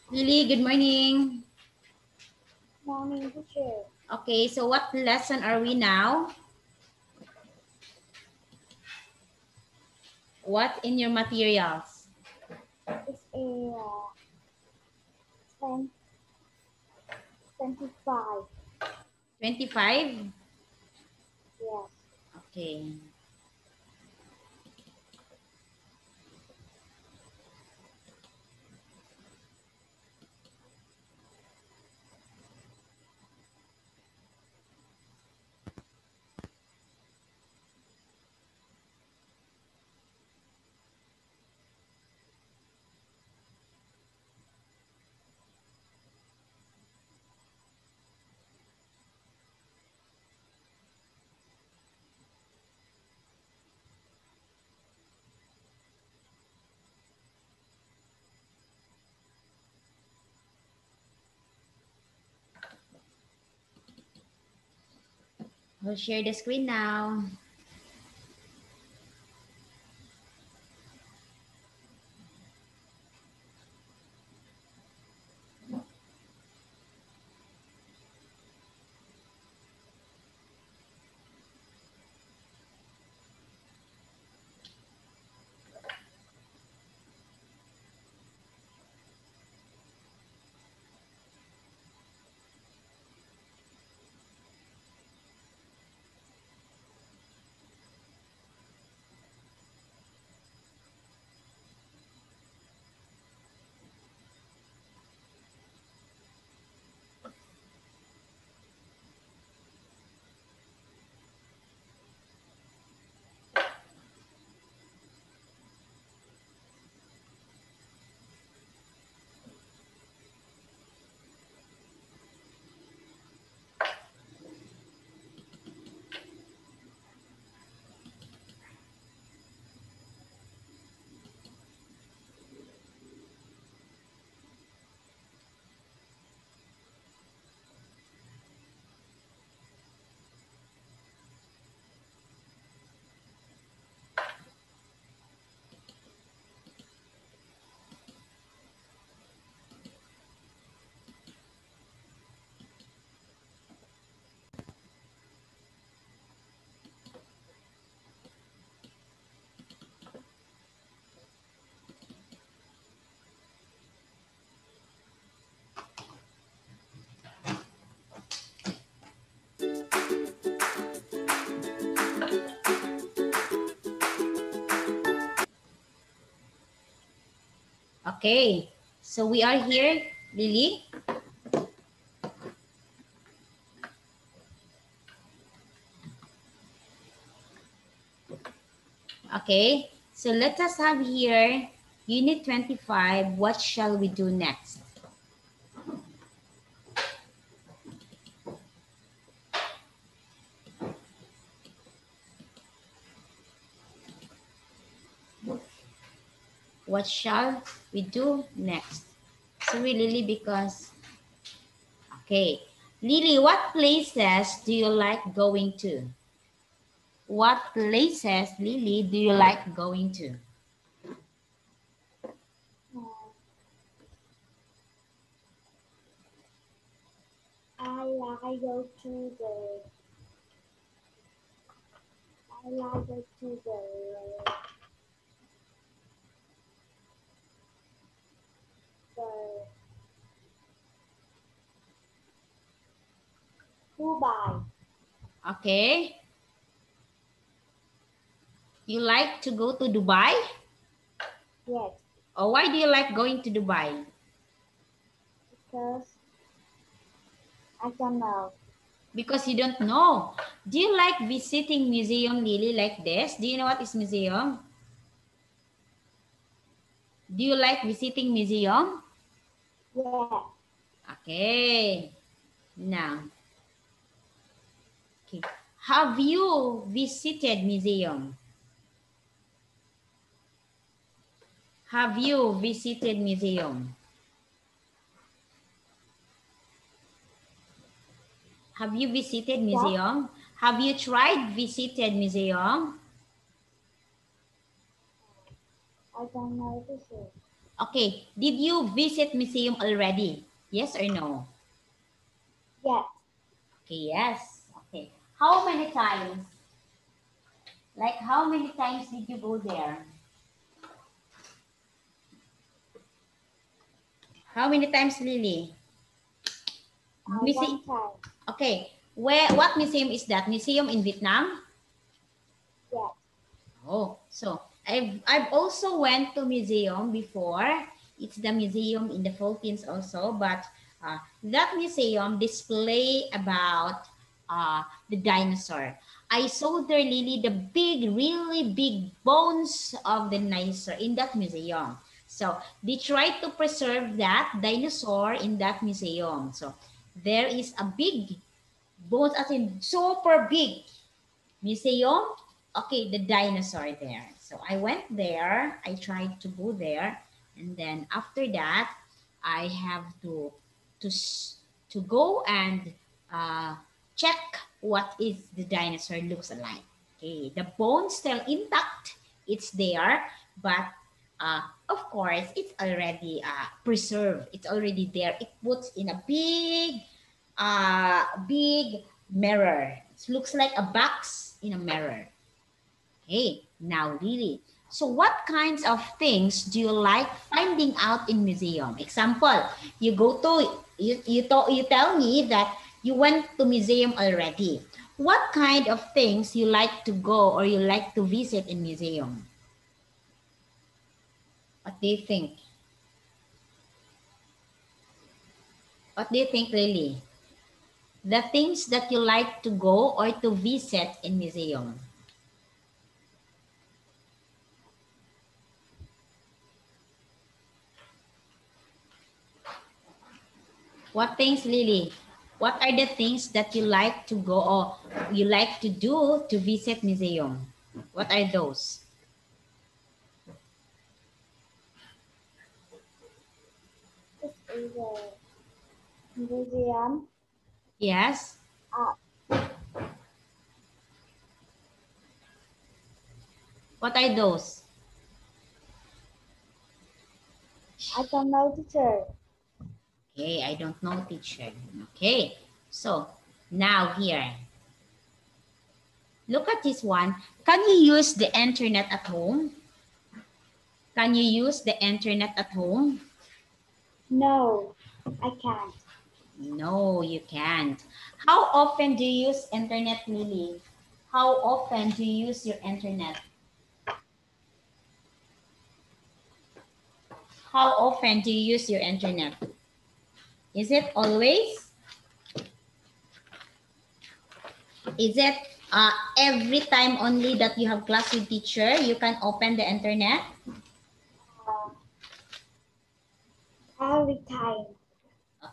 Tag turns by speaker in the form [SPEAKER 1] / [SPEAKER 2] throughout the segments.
[SPEAKER 1] Lily, good morning.
[SPEAKER 2] Morning, teacher.
[SPEAKER 1] Okay, so what lesson are we now? What in your materials?
[SPEAKER 2] It's a 10, 25.
[SPEAKER 1] 25?
[SPEAKER 2] Yes.
[SPEAKER 1] Okay. I'll share the screen now. Okay, so we are here, Lily. Okay, so let us have here Unit 25. What shall we do next? What shall we do next? Sorry, Lily, because... Okay, Lily, what places do you like going to? What places, Lily, do you like going to?
[SPEAKER 2] I go to the. I like go to the Dubai.
[SPEAKER 1] Okay, you like to go to Dubai?
[SPEAKER 2] Yes,
[SPEAKER 1] Or why do you like going to Dubai?
[SPEAKER 2] because I don't know.
[SPEAKER 1] Because you don't know. Do you like visiting museum, Lily, like this? Do you know what is museum? Do you like visiting museum?
[SPEAKER 2] Yeah,
[SPEAKER 1] Okay. Now, okay. Have you visited museum? Have you visited museum? Have you visited
[SPEAKER 2] what?
[SPEAKER 1] museum? Have you tried visited museum?
[SPEAKER 2] I don't know this is.
[SPEAKER 1] Okay, did you visit museum already? Yes or no?
[SPEAKER 2] Yes.
[SPEAKER 1] Okay, yes. Okay. How many times? Like how many times did you go there? How many times, Lily?
[SPEAKER 2] One time.
[SPEAKER 1] Okay. What museum is that? Museum in Vietnam?
[SPEAKER 2] Yes.
[SPEAKER 1] Oh, so I've also went to museum before. It's the museum in the Philippines also, but that museum display about the dinosaur. I saw there, Lily, the big, really big bones of the dinosaur in that museum. So they try to preserve that dinosaur in that museum. So there is a big bones, as in super big museum. Okay, the dinosaur there. So I went there. I tried to go there, and then after that, I have to to go and check what is the dinosaur looks like. Okay, the bones still intact. It's there, but of course, it's already preserved. It's already there. It puts in a big mirror. It looks like a box in a mirror. Okay, now Lily. So what kinds of things do you like finding out in museum? Example, you go to you tell me that you went to museum already. What kind of things you like to go or you like to visit in museum? What do you think? What do you think, Lily? The things that you like to go or to visit in museum. What things, Lily? What are the things that you like to go or you like to do to visit museum? What are those?
[SPEAKER 2] This is a museum.
[SPEAKER 1] Yes.
[SPEAKER 2] Uh,
[SPEAKER 1] What are those?
[SPEAKER 2] I don't know, teacher.
[SPEAKER 1] Okay, I don't know, teacher. Okay, so now here, look at this one. Can you use the internet at home? Can you use the internet at home?
[SPEAKER 2] No, I can't.
[SPEAKER 1] No, you can't. How often do you use internet, Lily? How often do you use your internet? How often do you use your internet? Is it always? Is it every time only that you have class with teacher, you can open the internet?
[SPEAKER 2] Uh, every time.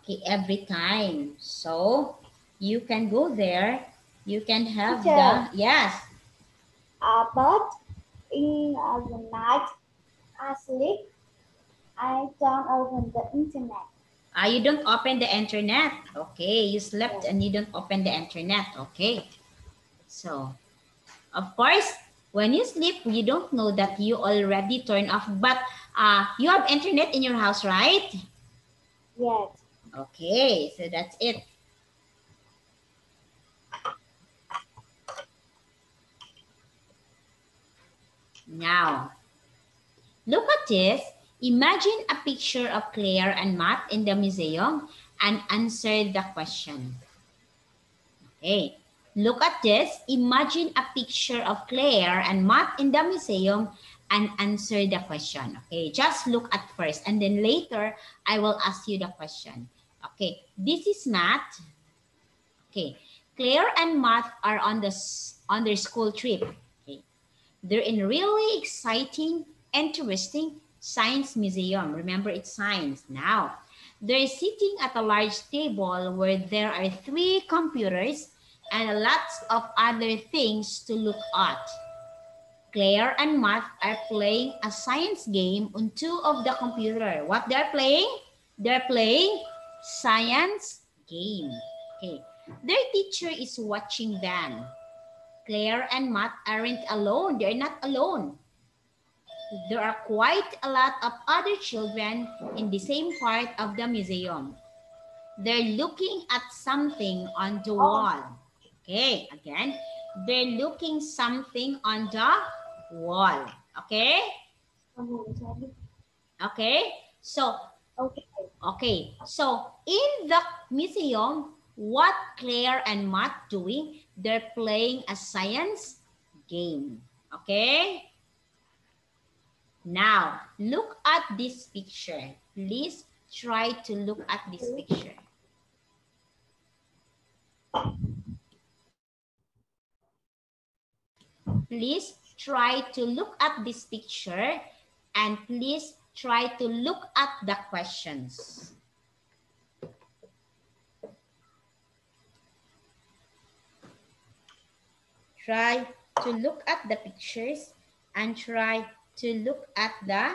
[SPEAKER 1] Okay, every time. So you can go there. You can have
[SPEAKER 2] Teacher,
[SPEAKER 1] the, yes.
[SPEAKER 2] but in the night I sleep. I don't open the internet.
[SPEAKER 1] You don't open the internet. Okay, you slept
[SPEAKER 2] Yes.
[SPEAKER 1] and you don't open the internet. Okay. So, of course, when you sleep, you don't know that you already turned off. But you have internet in your house, right?
[SPEAKER 2] Yes.
[SPEAKER 1] Okay, so that's it. Now, look at this. Imagine a picture of Claire and Matt in the museum and answer the question. Okay, look at this. Imagine a picture of Claire and Matt in the museum and answer the question. Okay, just look at first and then later I will ask you the question. Okay, this is Matt. Okay, Claire and Matt are on their school trip. Okay, they're in really exciting, interesting science museum. Remember, it's science. Now, they're sitting at a large table where there are 3 computers and lots of other things to look at. Claire and Matt are playing a science game on 2 of the computer. What they're playing? They're playing science game. Okay. Their teacher is watching them. Claire and Matt aren't alone. They're not alone. There are quite a lot of other children in the same part of the museum. They're looking at something on the
[SPEAKER 2] Oh,
[SPEAKER 1] wall. Okay, again, they're looking something on the wall. Okay, okay. So,
[SPEAKER 2] okay.
[SPEAKER 1] in the museum, what Claire and Matt doing? They're playing a science game. Okay. Now, look at this picture. Please try to look at this picture. Please try to look at this picture and please try to look at the questions. Try to look at the pictures and try to look at the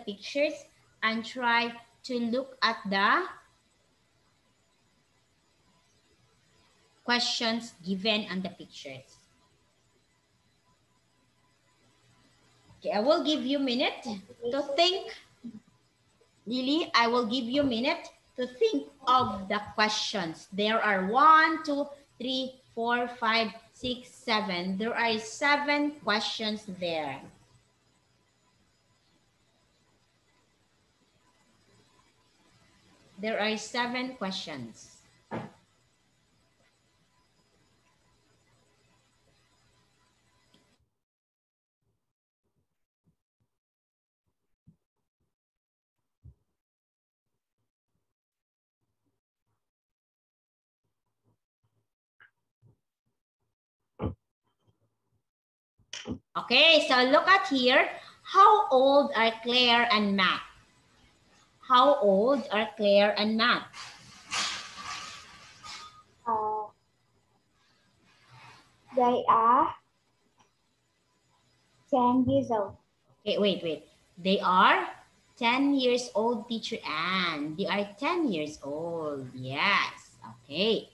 [SPEAKER 1] pictures and try to look at the questions given on the pictures. Okay, I will give you a minute to think. Lily, I will give you a minute to think of the questions. There are 1, 2, 3, 4, 5, 6, 7. There are 7 questions there. There are 7 questions. Okay, so look at here. How old are Claire and Matt? How old are Claire and Matt?
[SPEAKER 2] They are 10 years old.
[SPEAKER 1] Okay, wait. They are 10 years old, Teacher Anne. They are 10 years old. Yes. Okay.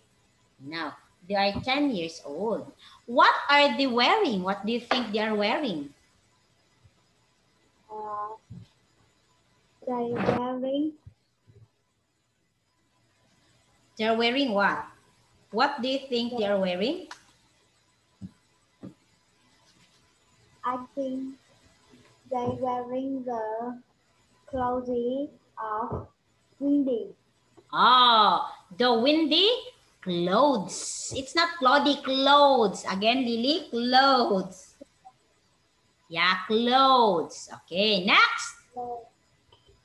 [SPEAKER 1] Now, they are 10 years old. What are they wearing? What do you think they are wearing? They're wearing what? What do you think they are wearing?
[SPEAKER 2] I think they wearing the clothes of Windy.
[SPEAKER 1] Oh, the windy clothes. It's not cloudy, clothes. Again, Lily, clothes. Yeah, clothes. Okay, next.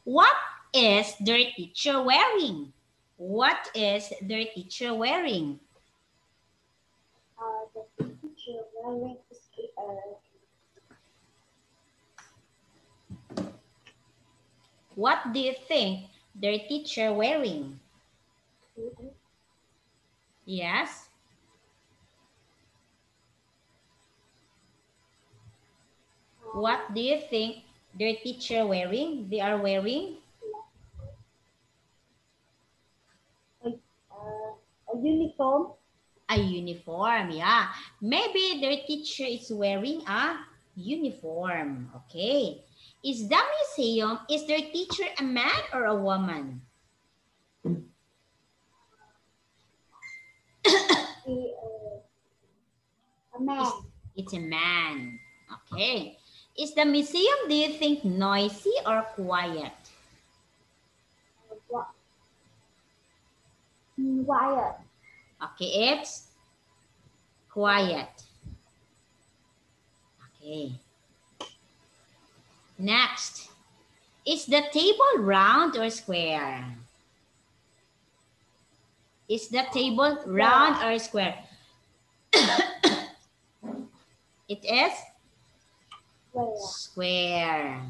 [SPEAKER 1] What is their teacher wearing? What is their teacher wearing?
[SPEAKER 2] The teacher wearing
[SPEAKER 1] What do you think their teacher wearing? Yes. What do you think their teacher wearing? They are wearing
[SPEAKER 2] a uniform.
[SPEAKER 1] a uniform. Yeah. Maybe their teacher is wearing a uniform. Okay. Is the museum, is their teacher a man or a woman?
[SPEAKER 2] A man.
[SPEAKER 1] It's a man. Okay. Is the museum, do you think, noisy or quiet?
[SPEAKER 2] Quiet.
[SPEAKER 1] Okay, it's quiet. Okay. Next. Is the table round or square? Is the table round or square? It is square.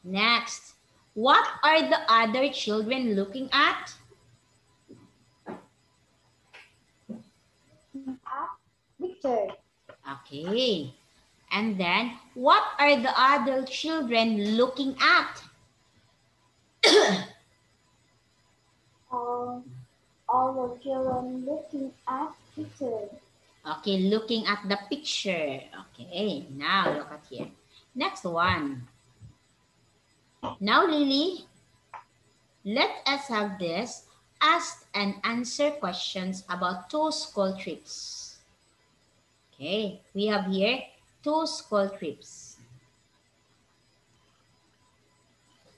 [SPEAKER 1] Next. What are the other children looking at?
[SPEAKER 2] Picture.
[SPEAKER 1] Okay. And then, what are the other children looking at?
[SPEAKER 2] All For children looking at picture.
[SPEAKER 1] Okay, looking at the picture. Okay, now look at here. Next one. Now, Lily, let us have this ask and answer questions about two school trips. Okay, we have here two school trips.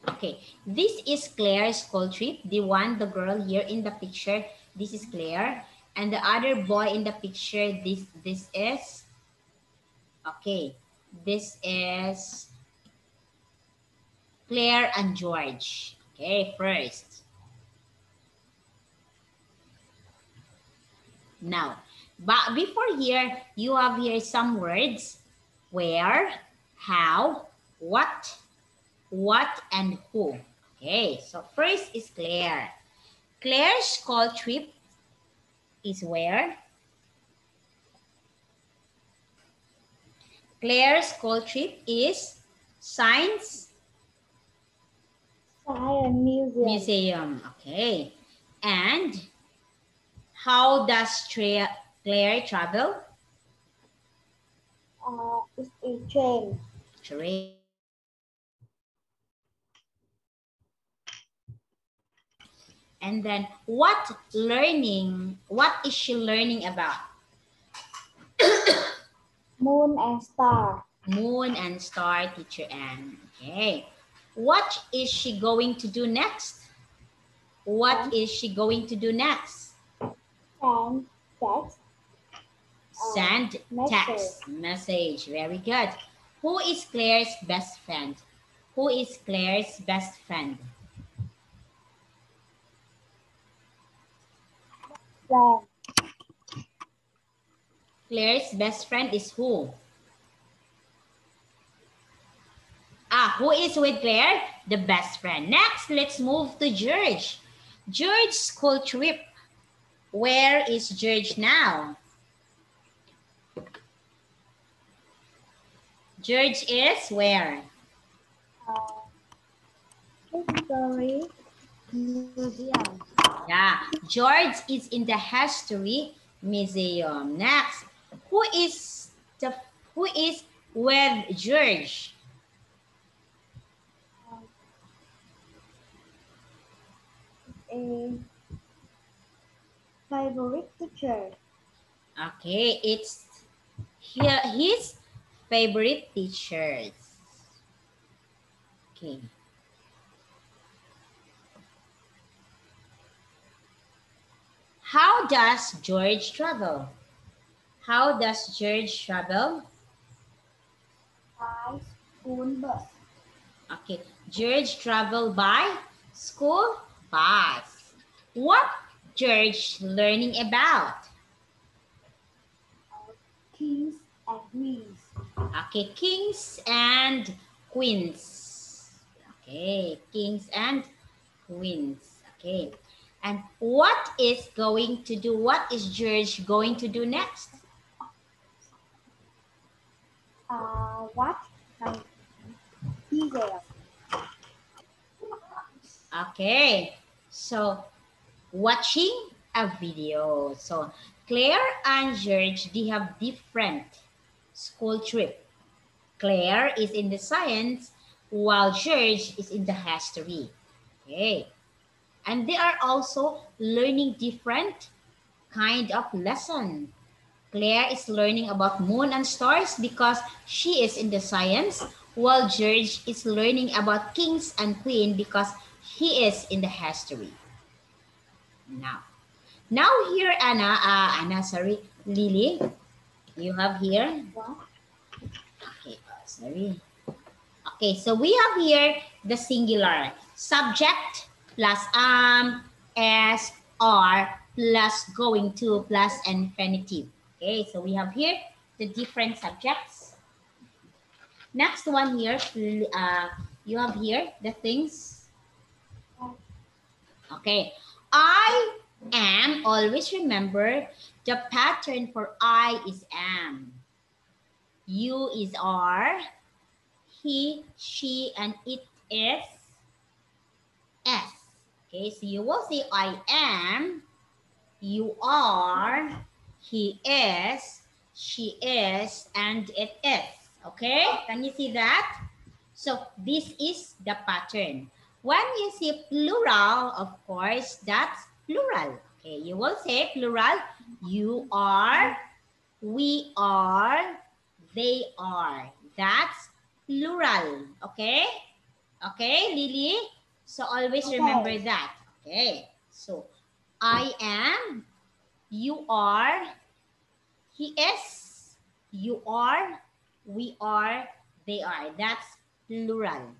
[SPEAKER 1] Okay, this is Claire's school trip. The girl here in the picture, this is Claire. And the other boy in the picture, this is, okay, this is Claire and George. Okay, first. Now, but before here, you have here some words. Where, how, what, and who. Okay, so first is Claire. Claire's school trip is where? Claire's school trip is Science Museum. Okay. And how does Claire travel?
[SPEAKER 2] It's a train.
[SPEAKER 1] Train. And then what is she learning about?
[SPEAKER 2] Moon and star.
[SPEAKER 1] Moon and star, teacher Anne. Okay. What is she going to do next? What is she going to do next?
[SPEAKER 2] And text.
[SPEAKER 1] Send text message. Very good. Who is Claire's best friend? Who is Claire's best friend?
[SPEAKER 2] Friend.
[SPEAKER 1] Claire's best friend is who? Who is with Claire? The best friend. Next, let's move to George. George's school trip. Where is George now? George is where?
[SPEAKER 2] History Museum.
[SPEAKER 1] Yeah, George is in the History Museum. Next, who is with George?
[SPEAKER 2] A favorite teacher.
[SPEAKER 1] Okay, it's his favorite teachers. Okay. How does George travel? How does George travel?
[SPEAKER 2] By school bus.
[SPEAKER 1] Okay, George travel by school bus. What George learning about?
[SPEAKER 2] Kings and queens.
[SPEAKER 1] Okay, kings and queens. Okay, kings and queens. Okay, and what is George going to do next?
[SPEAKER 2] What museum?
[SPEAKER 1] Okay, so watching a video. So Claire and George, they have different school trip. Claire is in the science while George is in the history. Okay. And they are also learning different kind of lesson. Claire is learning about moon and stars because she is in the science, while George is learning about kings and queen because he is in the history. Now here, Lily, you have here.
[SPEAKER 2] What?
[SPEAKER 1] Okay, sorry. Okay, so we have here the singular subject plus as, are, plus going to, plus infinitive. Okay, so we have here the different subjects. Next one here, you have here the things. Okay, I am, always remember the pattern for I is am. You is are. He, she, and it is S. Okay, so you will say I am, You are, he is, she is, and it is. Okay? Can you see that? So this is the pattern. When you see plural, of course, that's plural. Okay, you will say plural. You are, we are, they are. That's plural. Okay? Okay, Lily? So always remember
[SPEAKER 2] Okay.
[SPEAKER 1] that. Okay. So I am, you are, he is, you are, we are, they are. That's plural.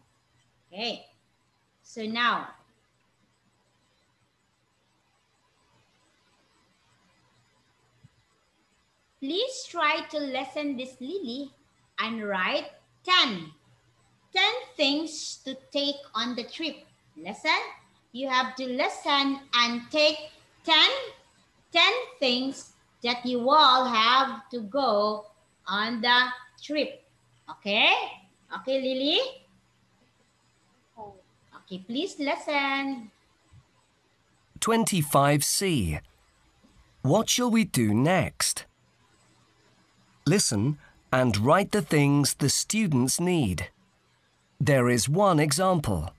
[SPEAKER 1] Okay. So now, please try to lessen this, Lily, and write 10. 10 things to take on the trip. Listen. You have to listen and take 10 things that you all have to go on the trip. Okay? Okay, Lily?
[SPEAKER 2] Okay.
[SPEAKER 1] Okay, please listen.
[SPEAKER 3] 25C. What shall we do next? Listen and write the things the students need. There is one example.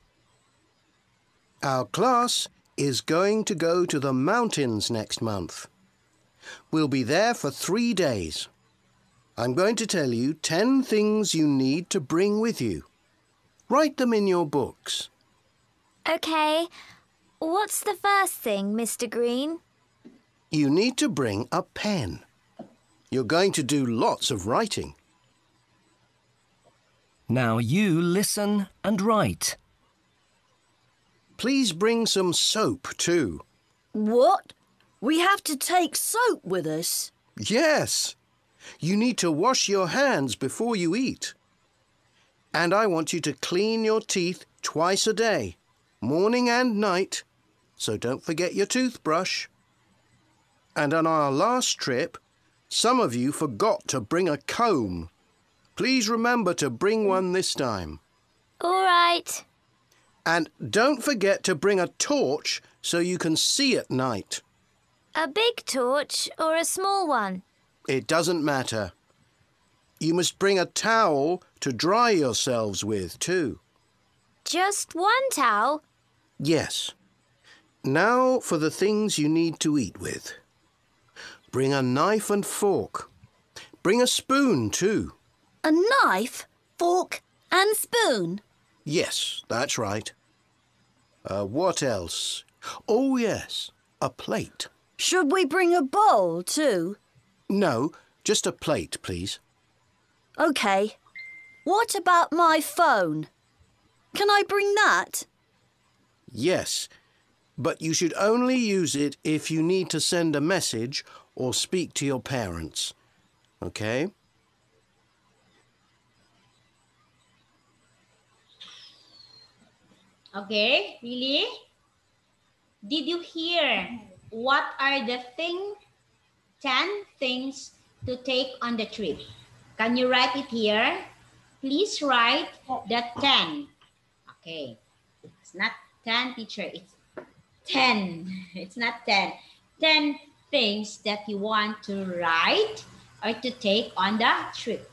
[SPEAKER 4] Our class is going to go to the mountains next month. We'll be there for 3 days. I'm going to tell you 10 things you need to bring with you. Write them in your books.
[SPEAKER 5] OK. What's the first thing, Mr. Green?
[SPEAKER 4] You need to bring a pen. You're going to do lots of writing.
[SPEAKER 3] Now you listen and write.
[SPEAKER 4] Please bring some soap too.
[SPEAKER 6] What? We have to take soap with us?
[SPEAKER 4] Yes. You need to wash your hands before you eat. And I want you to clean your teeth twice a day, morning and night. So don't forget your toothbrush. And on our last trip, some of you forgot to bring a comb. Please remember to bring one this time.
[SPEAKER 5] All right.
[SPEAKER 4] And don't forget to bring a torch so you can see at night.
[SPEAKER 5] A big torch or a small one?
[SPEAKER 4] It doesn't matter. You must bring a towel to dry yourselves with too.
[SPEAKER 5] Just one towel?
[SPEAKER 4] Yes. Now for the things you need to eat with. Bring a knife and fork. Bring a spoon too.
[SPEAKER 6] A knife, fork and spoon?
[SPEAKER 4] Yes, that's right. What else? Oh yes, a plate.
[SPEAKER 6] Should we bring a bowl too?
[SPEAKER 4] No, just a plate, please.
[SPEAKER 6] OK. What about my phone? Can I bring that?
[SPEAKER 4] Yes, but you should only use it if you need to send a message or speak to your parents. Okay?
[SPEAKER 1] Okay, really? Did you hear what are the 10 things to take on the trip? Can you write it here? Please write the 10. Okay. It's not 10, teacher. It's 10. It's not 10. 10 things that you want to write or to take on the trip.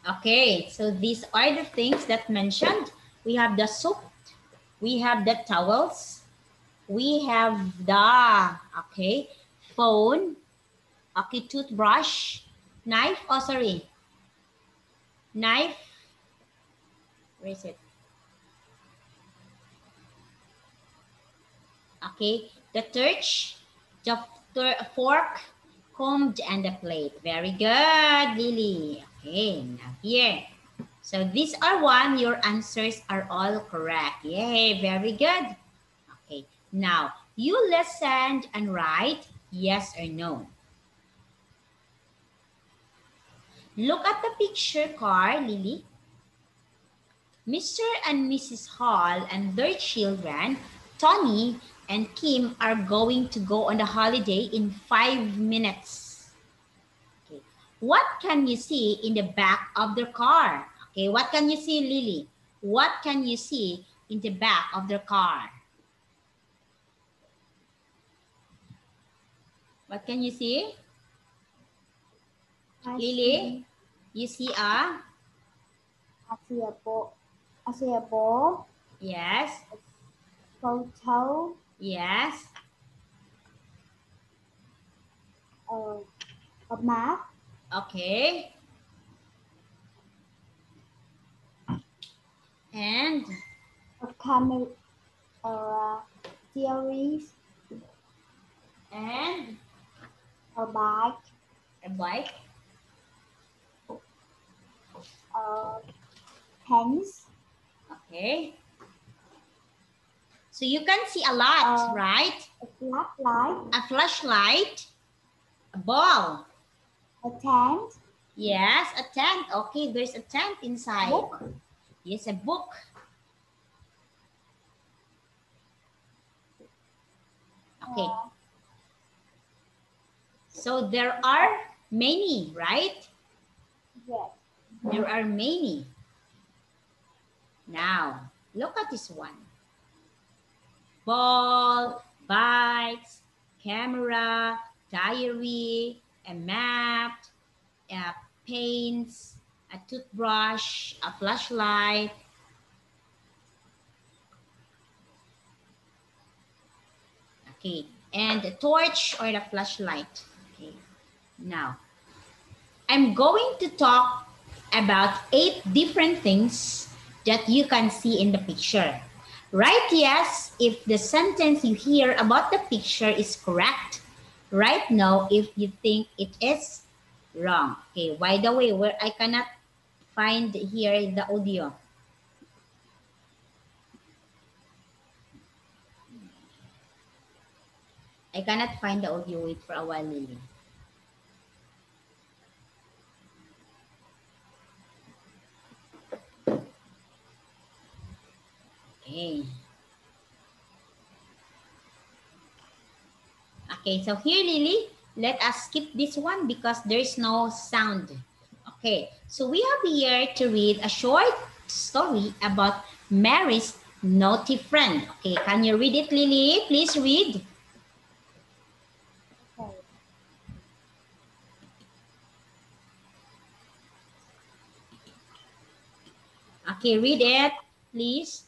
[SPEAKER 1] Okay, so these are the things that mentioned. We have the soup, we have the towels, we have the, okay, phone, okay, toothbrush, knife, oh sorry, knife, where is it? Okay, the torch, the fork, comb, and the plate. Very good, Lily. Okay, now here. So these are one, your answers are all correct. Yay, very good. Okay, now you listen and write yes or no. Look at the picture car, Lily. Mr. and Mrs. Hall and their children, Tony and Kim, are going to go on the holiday in 5 minutes. Okay. What can you see in the back of their car? Okay, what can you see, Lily? What can you see in the back of their car? What can you see? Lily, you see a?
[SPEAKER 2] I see a ball.
[SPEAKER 1] Yes.
[SPEAKER 2] Photo.
[SPEAKER 1] Yes.
[SPEAKER 2] A map.
[SPEAKER 1] Okay. And?
[SPEAKER 2] A camera. Series.
[SPEAKER 1] And?
[SPEAKER 2] A bike.
[SPEAKER 1] A bike.
[SPEAKER 2] Pens.
[SPEAKER 1] Okay. So you can see a lot, right?
[SPEAKER 2] A flashlight.
[SPEAKER 1] A flashlight. A ball.
[SPEAKER 2] A tent.
[SPEAKER 1] Yes, a tent. Okay, there's a tent inside.
[SPEAKER 2] Book.
[SPEAKER 1] Yes, a book. Okay. So there are many, right?
[SPEAKER 2] Yes.
[SPEAKER 1] There are many. Now, look at this one. Ball, bikes, camera, diary, a map, paints, a toothbrush, a flashlight. Okay, and the torch or the flashlight. Okay, now I'm going to talk about 8 different things that you can see in the picture. Write yes if the sentence you hear about the picture is correct. Write no if you think it is wrong. Okay, by the way, where I cannot find here the audio. I cannot find the audio. Wait for a while, Lily. Okay. Okay, so here, Lily, let us skip this one because there's no sound. Okay, so we have here to read a short story about Mary's naughty friend. Okay, can you read it, Lily? Please read.
[SPEAKER 2] Okay.
[SPEAKER 1] Okay, read it, please.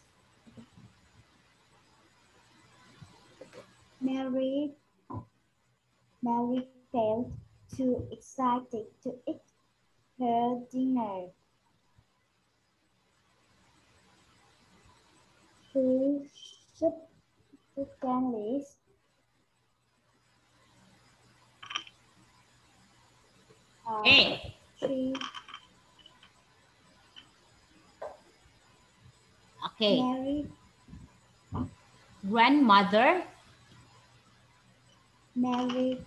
[SPEAKER 2] Mary felt too excited to eat her dinner. She suddenly
[SPEAKER 1] Hey.
[SPEAKER 2] she
[SPEAKER 1] Okay.
[SPEAKER 2] Mary
[SPEAKER 1] Grandmother.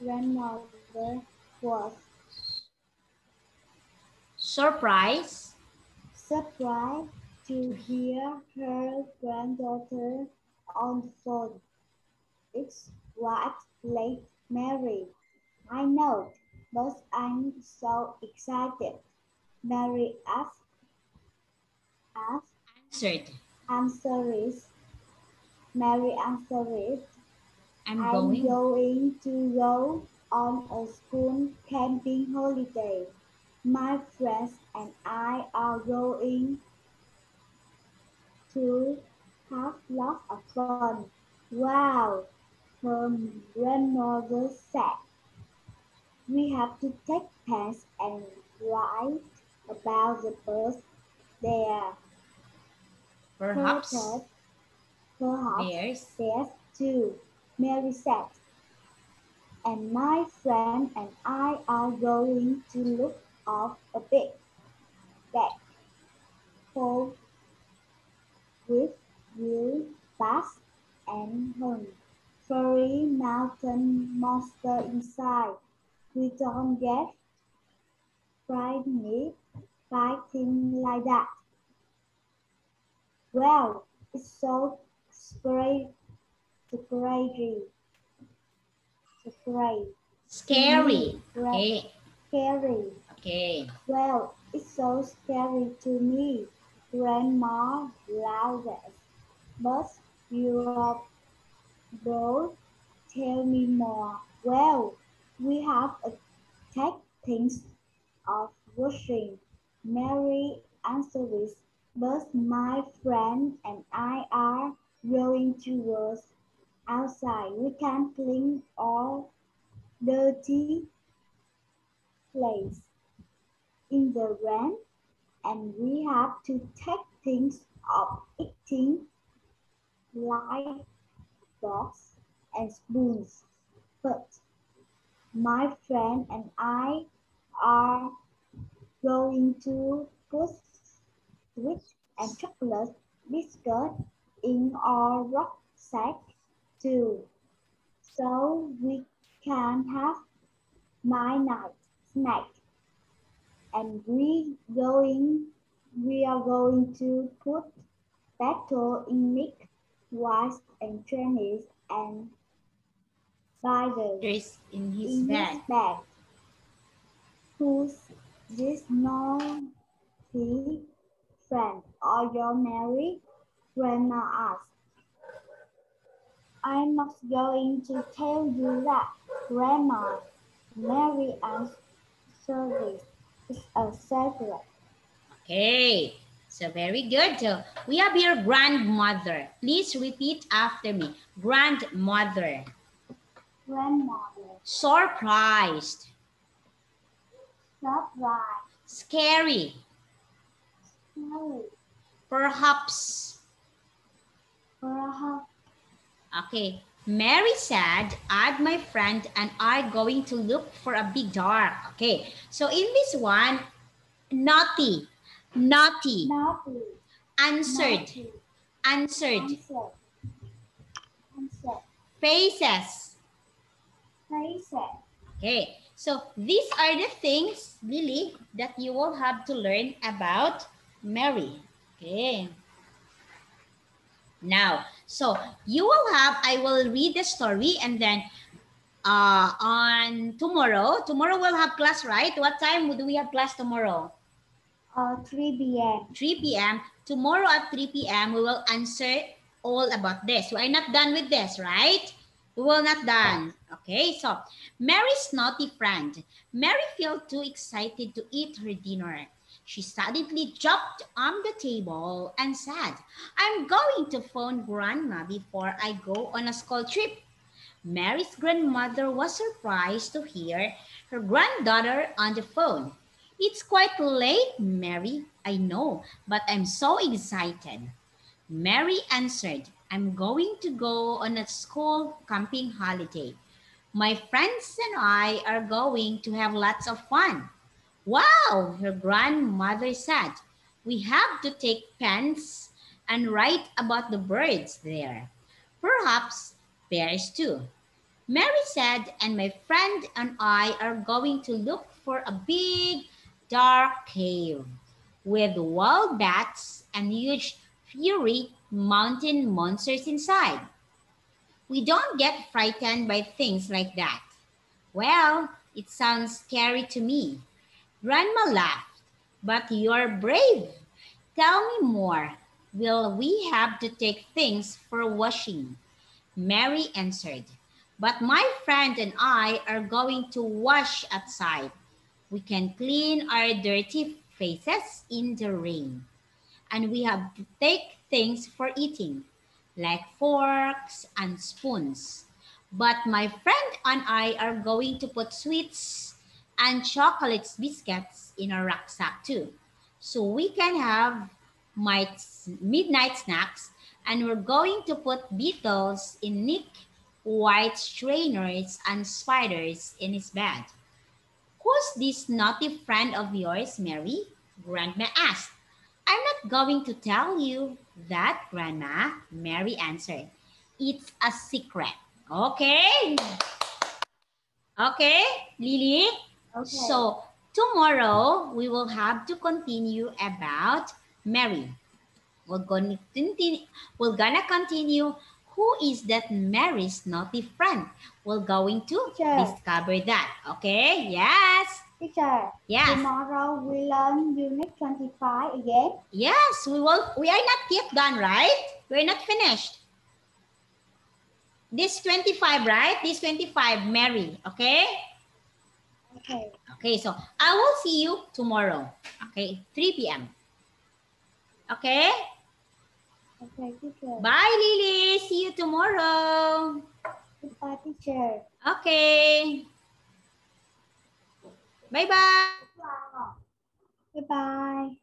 [SPEAKER 2] grandmother was
[SPEAKER 1] Surprise.
[SPEAKER 2] surprised to hear her granddaughter on the phone. It's quite late, Mary. I know, but I'm so excited. Mary
[SPEAKER 1] Answered.
[SPEAKER 2] answered. Mary answered,
[SPEAKER 1] I'm
[SPEAKER 2] I'm
[SPEAKER 1] going.
[SPEAKER 2] going to go on a school camping holiday. My friends and I are going to have lots of fun. Wow, her grandmother said. We have to take pens and write about the birds there.
[SPEAKER 1] Perhaps
[SPEAKER 2] Perhaps, perhaps
[SPEAKER 1] bears.
[SPEAKER 2] there's too, Mary said. And my friend and I are going to look off a big black hole with blue bats and furry mountain monster inside. We don't get frightened by things like that. Well, it's so scary, scary to
[SPEAKER 1] Scary.
[SPEAKER 2] me,
[SPEAKER 1] Okay.
[SPEAKER 2] scary.
[SPEAKER 1] Okay.
[SPEAKER 2] Well, it's so scary to me, Grandma laughed. But you're both tell me more. Well, we have a tech things of washing. Mary answered, but my friend and I are going towards outside. We can clean all dirty place in the rain, and we have to take things of eating like forks and spoons. But my friend and I are going to put sweet and chocolate biscuit in our rucksack too, so we can have my night snack. And we are going to put petrol in Nick, Wise and Chinese and spiders
[SPEAKER 1] There's in his
[SPEAKER 2] in his
[SPEAKER 1] bag.
[SPEAKER 2] bag. Who's this naughty friend? Are you married? Grandma asked. I'm not going to tell you that, Grandma. Mary answered. It's a secret.
[SPEAKER 1] Okay. So very good. So we have here grandmother. Please repeat after me. Grandmother.
[SPEAKER 2] Grandmother.
[SPEAKER 1] Surprised.
[SPEAKER 2] Surprise.
[SPEAKER 1] Scary.
[SPEAKER 2] Scary.
[SPEAKER 1] Perhaps.
[SPEAKER 2] Perhaps.
[SPEAKER 1] Okay. Mary said, "Add my friend and I going to look for a big dark." Okay. So in this one, naughty. Naughty.
[SPEAKER 2] Naughty.
[SPEAKER 1] Answered.
[SPEAKER 2] Naughty.
[SPEAKER 1] Answered.
[SPEAKER 2] Answer. Answer.
[SPEAKER 1] Faces.
[SPEAKER 2] Faces.
[SPEAKER 1] Okay. So these are the things, Lily, that you will have to learn about Mary. Okay. Now, so you will have, I will read the story and then on tomorrow we'll have class, right? What time do we have class tomorrow?
[SPEAKER 2] 3 p.m.
[SPEAKER 1] 3 p.m. Tomorrow at 3 p.m. we will answer all about this. We are not done with this, right? We will not done. Okay, so Mary's naughty friend. Mary felt too excited to eat her dinner. She suddenly jumped on the table and said, "I'm going to phone Grandma before I go on a school trip." Mary's grandmother was surprised to hear her granddaughter on the phone. "It's quite late, Mary, I know, but I'm so excited." Mary answered, "I'm going to go on a school camping holiday. My friends and I are going to have lots of fun." "Wow," her grandmother said. "We have to take pens and write about the birds there. Perhaps bears too." Mary said, "And my friend and I are going to look for a big, dark cave with wild bats and huge, furry mountain monsters inside. We don't get frightened by things like that." "Well, it sounds scary to me." Grandma laughed. "But you're brave. Tell me more. Will we have to take things for washing?" Mary answered, "But my friend and I are going to wash outside." We can clean our dirty faces in the rain. And we have to take things for eating, like forks and spoons. But my friend and I are going to put sweets and chocolates biscuits in our rucksack too. So we can have my midnight snacks, and we're going to put beetles in Nick white strainers and spiders in his bed. Who's this naughty friend of yours, Mary? Grandma asked. I'm not going to tell you that, Grandma, Mary answered. It's a secret. Okay? Okay, Lily?
[SPEAKER 2] Okay.
[SPEAKER 1] So, tomorrow we will have to continue about Mary. We're gonna continue who is that Mary's naughty friend. We're going to
[SPEAKER 2] Teacher.
[SPEAKER 1] discover that. Okay? Yes.
[SPEAKER 2] Teacher.
[SPEAKER 1] Yes.
[SPEAKER 2] Tomorrow we learn Unit 25 again.
[SPEAKER 1] Yes, we will. We are not yet done, right? We're not finished. This 25, right? This 25, Mary. Okay?
[SPEAKER 2] Okay.
[SPEAKER 1] Okay, so I will see you tomorrow. Okay, 3 p.m. Okay?
[SPEAKER 2] Okay, teacher.
[SPEAKER 1] Bye, Lily. See you tomorrow.
[SPEAKER 2] Goodbye, teacher.
[SPEAKER 1] Okay. Bye-bye.
[SPEAKER 2] Goodbye.